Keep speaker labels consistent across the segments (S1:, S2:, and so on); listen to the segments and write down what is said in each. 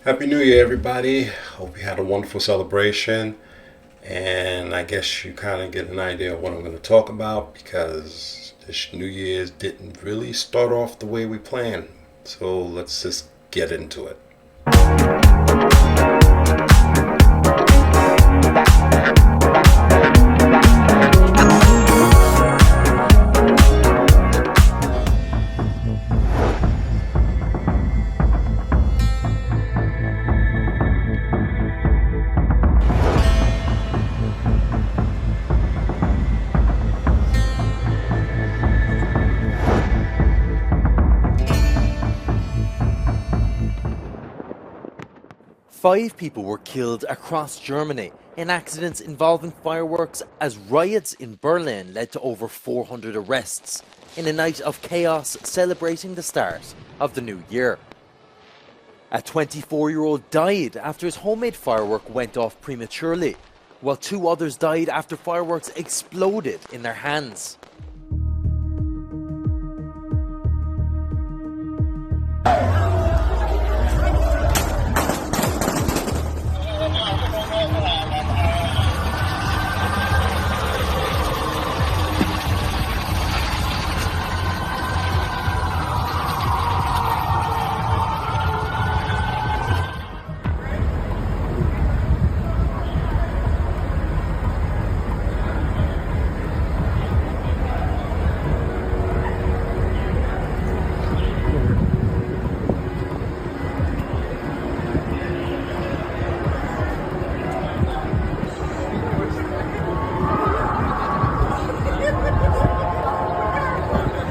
S1: Happy New Year, everybody. Hope you had a wonderful celebration. And I guess you kind of get an idea of what I'm going to talk about because this New Year's didn't really start off the way we planned. So let's just get into it.
S2: 5 people were killed across Germany in accidents involving fireworks as riots in Berlin led to over 400 arrests in a night of chaos celebrating the start of the new year. A 24-year-old died after his homemade firework went off prematurely, while 2 others died after fireworks exploded in their hands.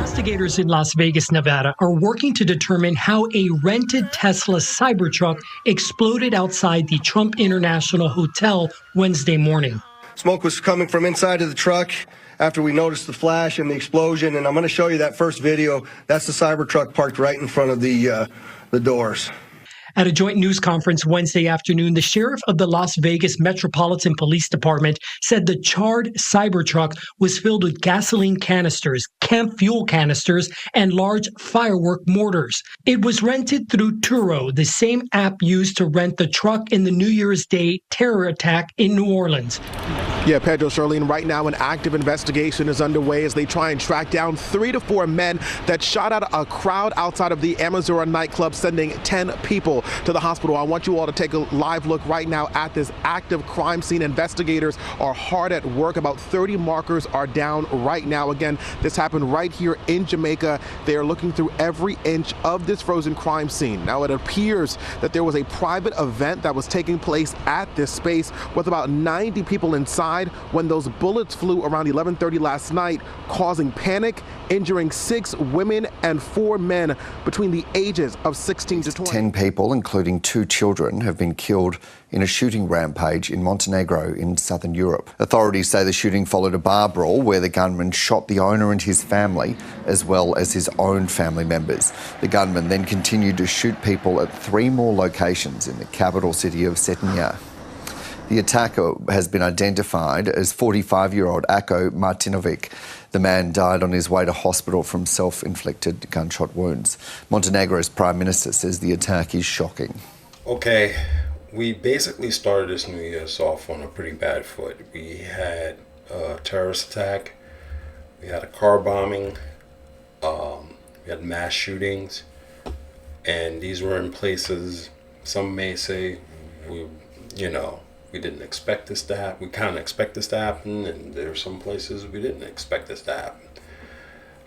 S3: Investigators in Las Vegas, Nevada, are working to determine how a rented Tesla Cybertruck exploded outside the Trump International Hotel Wednesday morning.
S4: Smoke was coming from inside of the truck after we noticed the flash and the explosion, and I'm going to show you that first video. That's the Cybertruck parked right in front of the doors.
S3: At a joint news conference Wednesday afternoon, the sheriff of the Las Vegas Metropolitan Police Department said the charred Cybertruck was filled with gasoline canisters, camp fuel canisters, and large firework mortars. It was rented through Turo, the same app used to rent the truck in the New Year's Day terror attack in New Orleans.
S5: Yeah, Pedro, Charlene, right now an active investigation is underway as they try and track down 3 to 4 men that shot at a crowd outside of the Amazura nightclub, sending 10 people to the hospital. I want you all to take a live look right now at this active crime scene. Investigators are hard at work. About 30 markers are down right now. Again, this happened right here in Jamaica. They are looking through every inch of this frozen crime scene. Now, it appears that there was a private event that was taking place at this space with about 90 people inside when those bullets flew around 11:30 last night, causing panic, injuring 6 women and 4 men between the ages of 16 to 20.
S6: 10 people, including 2 children, have been killed in a shooting rampage in Montenegro in southern Europe. Authorities say the shooting followed a bar brawl where the gunman shot the owner and his family, as well as his own family members. The gunman then continued to shoot people at 3 more locations in the capital city of Cetinje. The attacker has been identified as 45-year-old Ako Martinovic. The man died on his way to hospital from self-inflicted gunshot wounds. Montenegro's Prime Minister says the attack is shocking.
S1: Okay, we basically started this New Year's off on a pretty bad foot. We had a terrorist attack, we had a car bombing, we had mass shootings, and these were in places, some may say, we didn't expect this to happen. We kind of expect this to happen, and there are some places we didn't expect this to happen.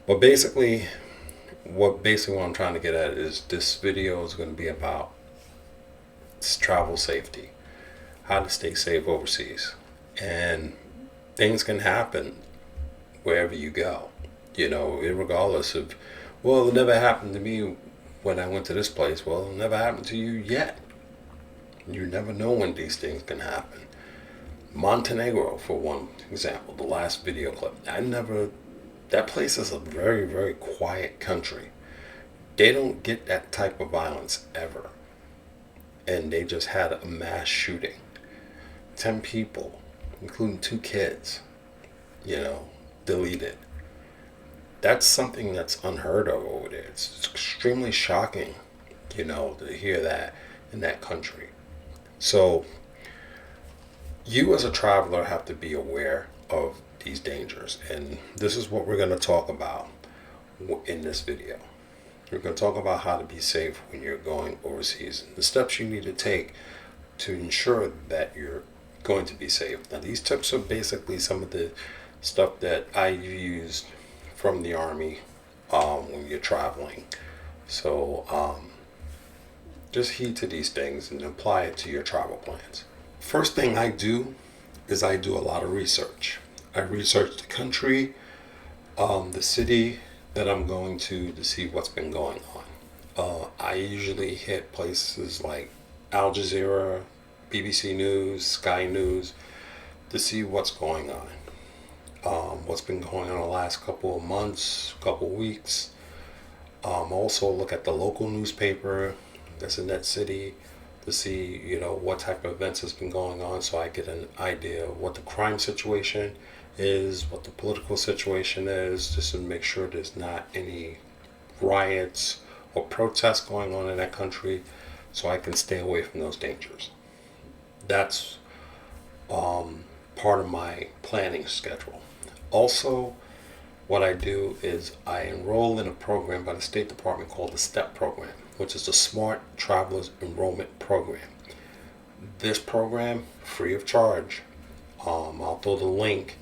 S1: But basically what I'm trying to get at is this video is going to be about travel safety, how to stay safe overseas. And things can happen wherever you go, regardless of, well, it never happened to me when I went to this place. Well, it'll never happen to you yet. You never know when these things can happen. Montenegro, for one example, the last video clip. That place is a very, very quiet country. They don't get that type of violence ever. And they just had a mass shooting. 10 people, including 2 kids, deleted. That's something that's unheard of over there. It's extremely shocking, to hear that. in that country. So you as a traveler have to be aware of these dangers, and this is what we're going to talk about in this video. We're going to talk about how to be safe when you're going overseas and the steps you need to take to ensure that you're going to be safe. Now, these tips are basically some of the stuff that I used from the Army when you're traveling. So just heed to these things and apply it to your travel plans. First thing I do is I do a lot of research. I research the country, the city that I'm going to see what's been going on. I usually hit places like Al Jazeera, BBC News, Sky News to see what's going on. What's been going on the last couple of months, couple of weeks. Also look at the local newspaper that's in that city to see, what type of events has been going on, so I get an idea of what the crime situation is, what the political situation is, just to make sure there's not any riots or protests going on in that country, so I can stay away from those dangers. That's part of my planning schedule. Also, what I do is I enroll in a program by the State Department called the STEP program, which is the Smart Travelers Enrollment Program. This program, free of charge. I'll throw the link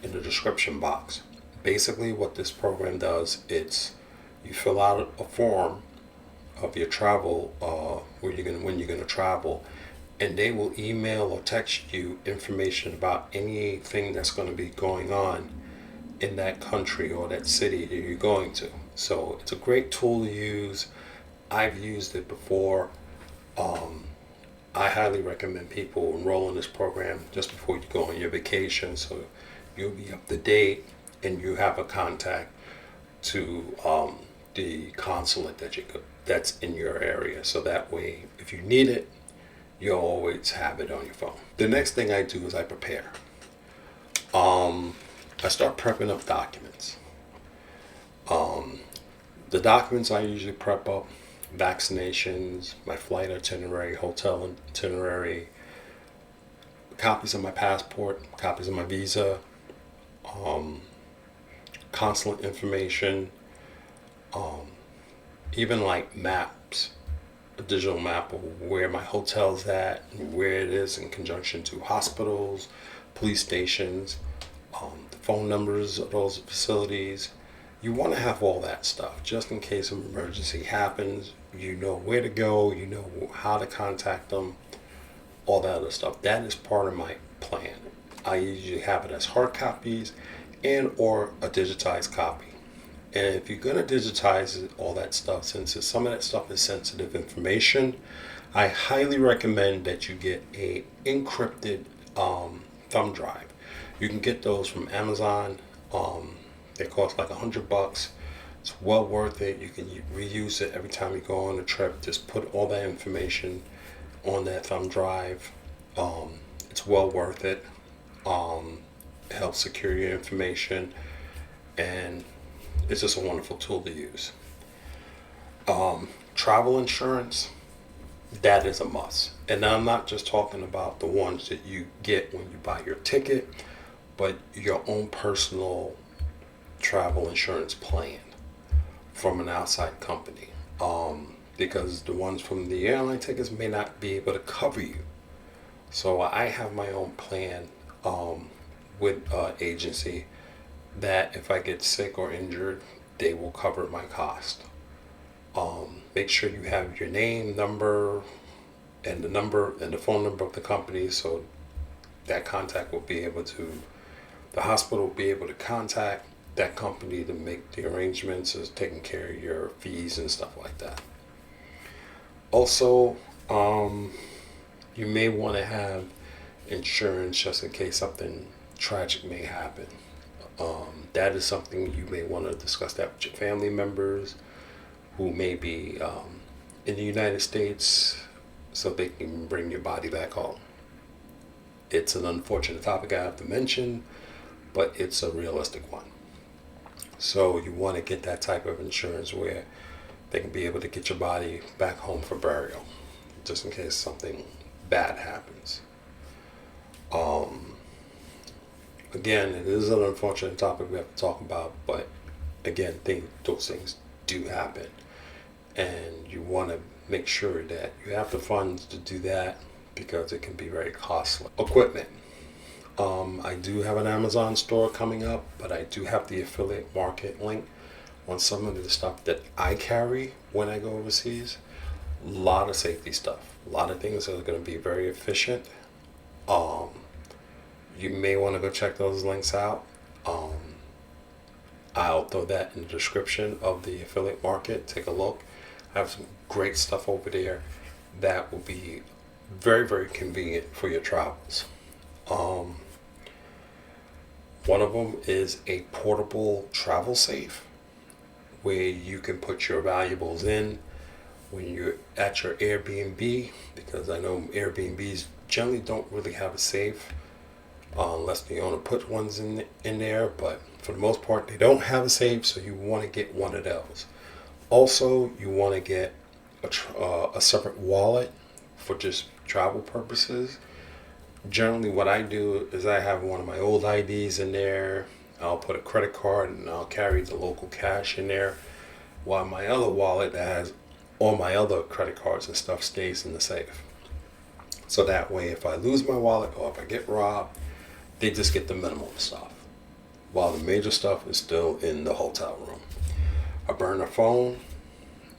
S1: in the description box. Basically, what this program does, you fill out a form of your travel, when you're gonna travel, and they will email or text you information about anything that's going to be going on in that country or that city that you're going to. So it's a great tool to use. I've used it before. I highly recommend people enroll in this program just before you go on your vacation, so you'll be up to date and you have a contact to the consulate that's in your area. So that way, if you need it, you'll always have it on your phone. The next thing I do is I prepare. I start prepping up documents. The documents I usually prep up: vaccinations, my flight itinerary, hotel itinerary, copies of my passport, copies of my visa, consulate information, even like maps, a digital map of where my hotel's at, and where it is in conjunction to hospitals, police stations, the phone numbers of those facilities. You want to have all that stuff just in case an emergency happens. You know where to go, you know how to contact them, all that other stuff. That is part of my plan. I usually have it as hard copies and or a digitized copy. And if you're going to digitize all that stuff, since some of that stuff is sensitive information, I highly recommend that you get a encrypted thumb drive. You can get those from Amazon. They cost like $100. It's well worth it. You can reuse it every time you go on a trip. Just put all that information on that thumb drive. It's well worth it. It helps secure your information, and it's just a wonderful tool to use. Travel insurance, that is a must. And I'm not just talking about the ones that you get when you buy your ticket, but your own personal travel insurance plan from an outside company. Because the ones from the airline tickets may not be able to cover you. So I have my own plan with agency that if I get sick or injured, they will cover my cost. Make sure you have your name, number, and the phone number of the company, so that contact will be able to, the hospital will be able to contact that company to make the arrangements as taking care of your fees and stuff like that. Also, you may want to have insurance just in case something tragic may happen. That is something you may want to discuss that with your family members who may be in the United States, so they can bring your body back home. It's an unfortunate topic I have to mention, but it's a realistic one. So you want to get that type of insurance where they can be able to get your body back home for burial. just in case something bad happens. Again, it is an unfortunate topic we have to talk about, but again, those things do happen, and you want to make sure that you have the funds to do that because it can be very costly. Equipment. I do have an Amazon store coming up, but I do have the affiliate market link on some of the stuff that I carry when I go overseas. A lot of safety stuff, a lot of things that are going to be very efficient. You may want to go check those links out. I'll throw that in the description of the affiliate market. Take a look. I have some great stuff over there that will be very, very convenient for your travels. One of them is a portable travel safe where you can put your valuables in when you're at your Airbnb, because I know Airbnbs generally don't really have a safe unless the owner puts ones in there, but for the most part they don't have a safe, so you want to get one of those. Also, you want to get a separate wallet for just travel purposes. Generally what I do is I have one of my old IDs in there. I'll put a credit card and I'll carry the local cash in there, while my other wallet that has all my other credit cards and stuff stays in the safe. So that way if I lose my wallet or if I get robbed, they just get the minimum stuff, while the major stuff is still in the hotel room. A burner phone,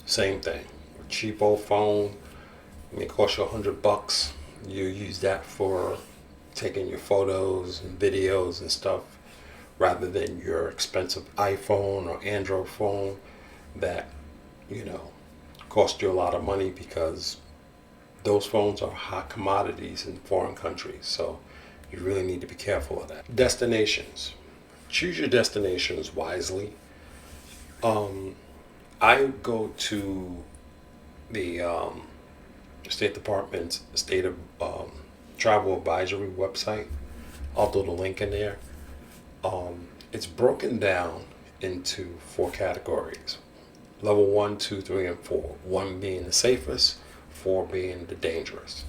S1: same thing. A cheap old phone, it may cost you $100. You use that for taking your photos and videos and stuff, rather than your expensive iPhone or Android phone that, cost you a lot of money, because those phones are hot commodities in foreign countries. So you really need to be careful of that. Destinations. Choose your destinations wisely. I go to the State Department's State of Travel Advisory website. I'll throw the link in there. It's broken down into 4 categories. Level 1, 2, 3, and 4. 1 being the safest, 4 being the dangerous.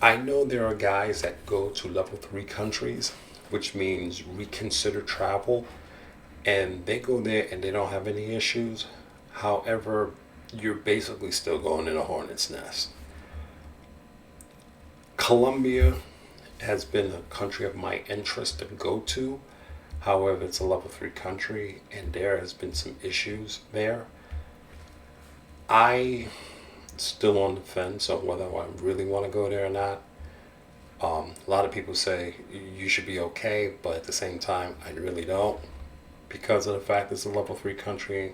S1: I know there are guys that go to level 3 countries, which means reconsider travel, and they go there and they don't have any issues. However, you're basically still going in a hornet's nest. Colombia has been a country of my interest to go to. However, it's a level 3 country and there has been some issues there. I still on the fence on whether I really want to go there or not. A lot of people say you should be okay, but at the same time, I really don't, because of the fact it's a level 3 country.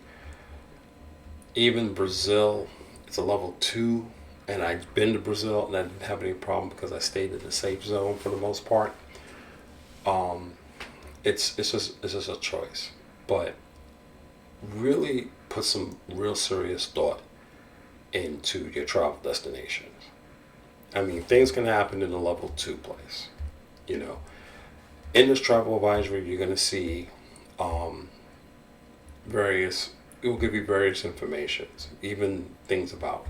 S1: Even Brazil, it's a level 2, and I've been to Brazil and I didn't have any problem because I stayed in the safe zone for the most part. It's just a choice, but really put some real serious thought into your travel destinations. I mean, things can happen in a level 2 place. In this travel advisory, you're going to see it will give you various informations, even things about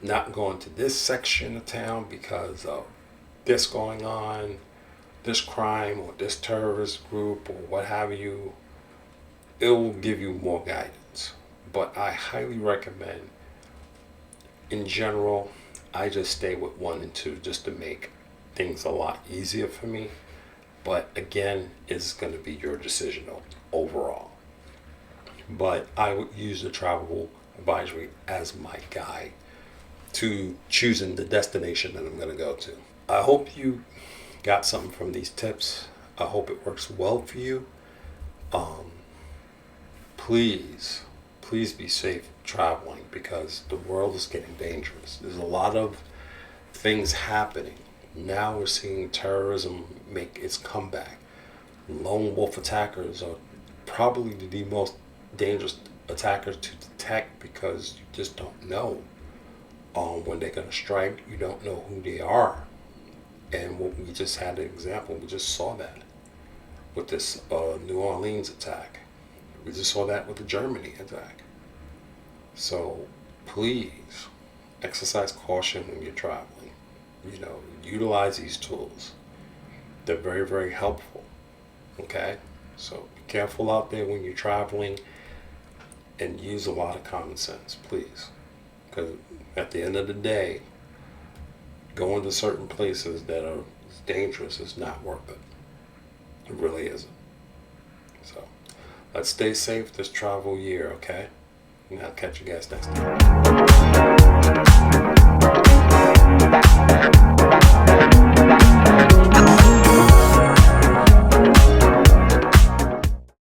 S1: not going to this section of town because of this going on, this crime or this terrorist group or what have you. It will give you more guidance. But I highly recommend, in general, I just stay with 1 and 2 just to make things a lot easier for me. But again, it's going to be your decision overall. But I would use the travel advisory as my guide to choosing the destination that I'm going to go to. I hope you got something from these tips. I hope it works well for you. Please be safe traveling, because the world is getting dangerous. There's a lot of things happening. Now we're seeing terrorism make its comeback. Lone wolf attackers are probably the most dangerous attackers to detect, because you just don't know when they're going to strike. You don't know who they are. And what we just had an example, we just saw that with this New Orleans attack. We just saw that with the Germany attack. So please exercise caution when you're traveling. Utilize these tools. They're very, very helpful. Okay? So be careful out there when you're traveling and use a lot of common sense, please. Because at the end of the day, going to certain places that are dangerous is not worth it. It really isn't. So let's stay safe this travel year, okay? And I'll catch you guys next time.